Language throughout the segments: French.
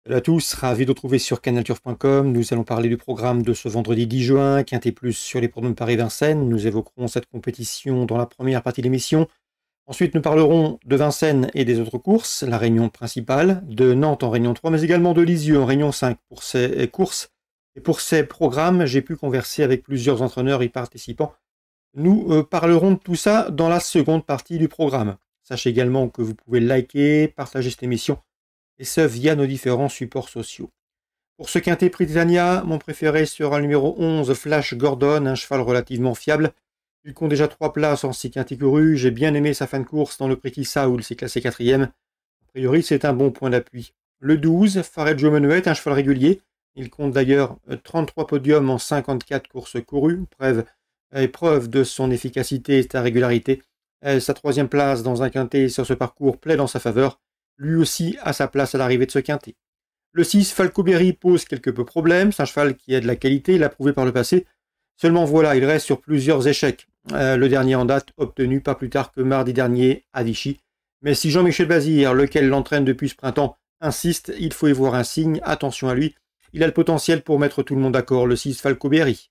Salut à tous, ravi de vous retrouver sur canalturf.com. Nous allons parler du programme de ce vendredi 10 juin, Quintet Plus sur les de Paris-Vincennes. Nous évoquerons cette compétition dans la première partie de l'émission. Ensuite, nous parlerons de Vincennes et des autres courses, la réunion principale, de Nantes en réunion 3, mais également de Lisieux en réunion 5 pour ces courses. Et pour ces programmes, j'ai pu converser avec plusieurs entraîneurs y participants. Nous parlerons de tout ça dans la seconde partie du programme. Sachez également que vous pouvez liker, partager cette émission, et ce via nos différents supports sociaux. Pour ce quintet Britannia, mon préféré sera le numéro 11, Flash Gordon, un cheval relativement fiable. Il compte déjà 3 places en 6 quintés courus. J'ai bien aimé sa fin de course dans le prix Kissa où il s'est classé 4e. A priori, c'est un bon point d'appui. Le 12, Fared Joe Menuet, un cheval régulier. Il compte d'ailleurs 33 podiums en 54 courses courues. Preuve de son efficacité et de sa régularité. Sa 3e place dans un quintet sur ce parcours plaît dans sa faveur. Lui aussi a sa place à l'arrivée de ce quintet. Le 6, Falcoberry, pose quelque peu problème. C'est un cheval qui a de la qualité, il l'a prouvé par le passé. Seulement voilà, il reste sur plusieurs échecs. Le dernier en date, obtenu pas plus tard que mardi dernier à Vichy. Mais si Jean-Michel Bazir, lequel l'entraîne depuis ce printemps, insiste, il faut y voir un signe, attention à lui. Il a le potentiel pour mettre tout le monde d'accord, le 6, Falcoberry.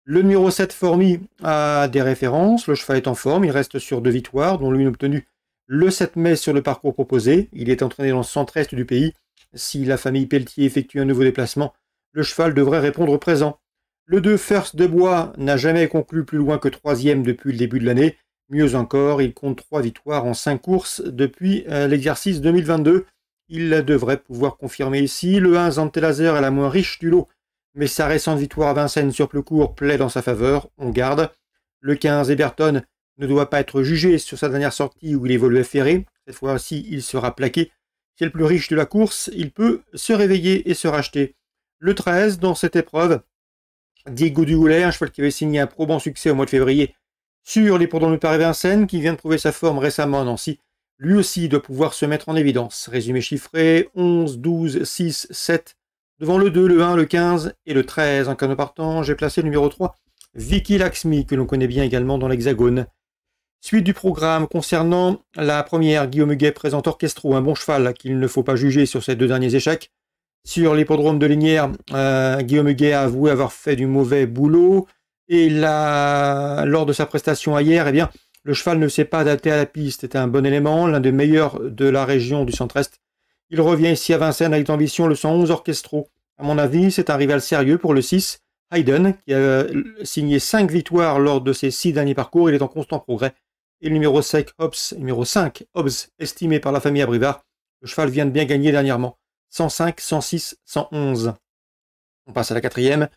Le numéro 7, Formy, a des références. Le cheval est en forme, il reste sur 2 victoires, dont l'une obtenue le 7 mai sur le parcours proposé. Il est entraîné dans le centre-est du pays. Si la famille Pelletier effectue un nouveau déplacement, le cheval devrait répondre présent. Le 2, First de Bois, n'a jamais conclu plus loin que 3e depuis le début de l'année. Mieux encore, il compte 3 victoires en 5 courses depuis l'exercice 2022. Il devrait pouvoir confirmer ici. Le 1, Zantelazer, est la moins riche du lot, mais sa récente victoire à Vincennes sur plus court plaît dans sa faveur. On garde. Le 15, Eberton, ne doit pas être jugé sur sa dernière sortie où il évoluait ferré. Cette fois-ci, il sera plaqué. C'est le plus riche de la course, il peut se réveiller et se racheter. Le 13, dans cette épreuve, Diego Dugoulet, un cheval qui avait signé un probant succès au mois de février sur les de Paris-Vincennes, qui vient de prouver sa forme récemment à Nancy, lui aussi doit pouvoir se mettre en évidence. Résumé chiffré, 11, 12, 6, 7, devant le 2, le 1, le 15 et le 13. En canot partant, j'ai placé le numéro 3, Vicky Laxmi, que l'on connaît bien également dans l'Hexagone. Suite du programme concernant la première, Guillaume Huguet présente Orchestro, un bon cheval qu'il ne faut pas juger sur ses 2 derniers échecs. Sur l'hippodrome de Lignières, Guillaume Huguet a avoué avoir fait du mauvais boulot et lors de sa prestation hier, eh bien, le cheval ne s'est pas adapté à la piste. C'était un bon élément, l'un des meilleurs de la région du centre-est. Il revient ici à Vincennes avec l'ambition, le 111 Orchestro. À mon avis, c'est un rival sérieux pour le 6, Hayden, qui a signé 5 victoires lors de ses 6 derniers parcours. Il est en constant progrès. Et le numéro 5, Hobbs, estimé par la famille Abrivard. Le cheval vient de bien gagner dernièrement. 105, 106, 111. On passe à la 4e,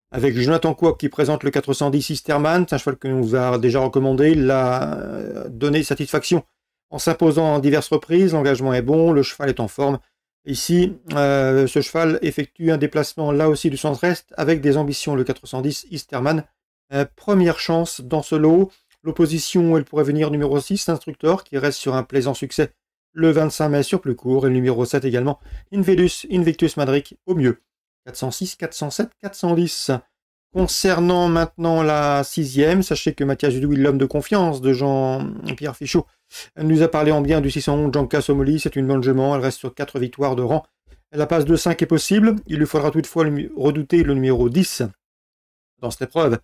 avec Jonathan Kwok qui présente le 410 Easterman. C'est un cheval que l'on vous a déjà recommandé. Il a donné satisfaction en s'imposant en diverses reprises. L'engagement est bon, le cheval est en forme. Ici, ce cheval effectue un déplacement là aussi du centre-est avec des ambitions, le 410 Easterman. Première chance dans ce lot. L'opposition, elle pourrait venir numéro 6, Instructor, qui reste sur un plaisant succès le 25 mai sur plus court, et le numéro 7 également, Invictus Madric au mieux. 406, 407, 410. Concernant maintenant la 6e, sachez que Mathias Dudouis, l'homme de confiance de Jean-Pierre Fichot, nous a parlé en bien du 611 Janka Somoli. C'est une bonne jument, elle reste sur 4 victoires de rang. La passe de 5 est possible, il lui faudra toutefois redouter le numéro 10 dans cette épreuve.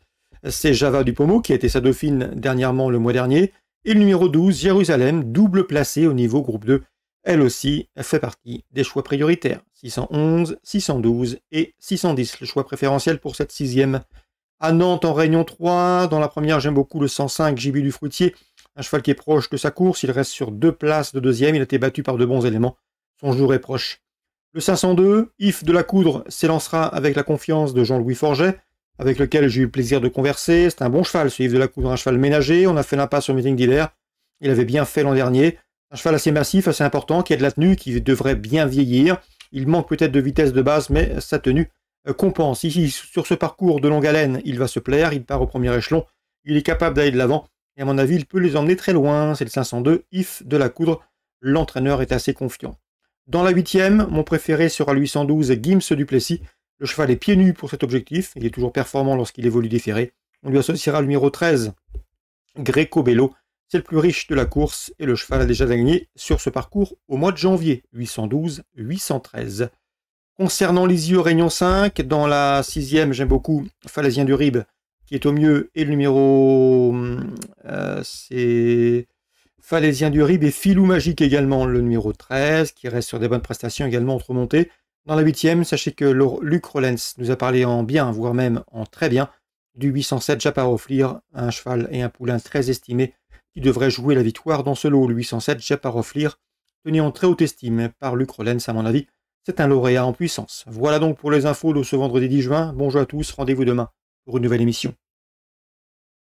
C'est Java Dupomo qui a été sa dauphine dernièrement le mois dernier. Et le numéro 12, Jérusalem, double placé au niveau groupe 2. Elle aussi fait partie des choix prioritaires. 611, 612 et 610, le choix préférentiel pour cette 6e. À Nantes en réunion 3, dans la première j'aime beaucoup le 105, Gibi du Fruitier. Un cheval qui est proche de sa course, il reste sur 2 places de 2e, il a été battu par de bons éléments. Son jour est proche. Le 502, Yves de la Coudre, s'élancera avec la confiance de Jean-Louis Forget, avec lequel j'ai eu le plaisir de converser. C'est un bon cheval, ce Yves de la Coudre, un cheval ménager. On a fait l'impasse au meeting d'hiver. Il avait bien fait l'an dernier. Un cheval assez massif, assez important, qui a de la tenue, qui devrait bien vieillir. Il manque peut-être de vitesse de base, mais sa tenue compense. Ici, sur ce parcours de longue haleine, il va se plaire. Il part au premier échelon. Il est capable d'aller de l'avant. Et à mon avis, il peut les emmener très loin. C'est le 502, Yves de la Coudre. L'entraîneur est assez confiant. Dans la 8e, mon préféré sera le 812, Gims Duplessis. Le cheval est pieds nus pour cet objectif. Il est toujours performant lorsqu'il évolue déféré. On lui associera le numéro 13, Greco Bello. C'est le plus riche de la course et le cheval a déjà gagné sur ce parcours au mois de janvier. 812, 813. Concernant l'Isio Réunion 5, dans la 6e, j'aime beaucoup Falaisien du Rib, qui est au mieux, et le numéro, c'est Falaisien du Rib et Filou Magique également, le numéro 13, qui reste sur des bonnes prestations également entre montées. Dans la 8e, sachez que Luc Rollens nous a parlé en bien, voire même en très bien, du 807 Japaroflir, un cheval et un poulain très estimé, qui devrait jouer la victoire dans ce lot. Le 807 Japaroflir, tenu en très haute estime par Luc Rollens, à mon avis. C'est un lauréat en puissance. Voilà donc pour les infos de ce vendredi 10 juin. Bonjour à tous, rendez-vous demain pour une nouvelle émission.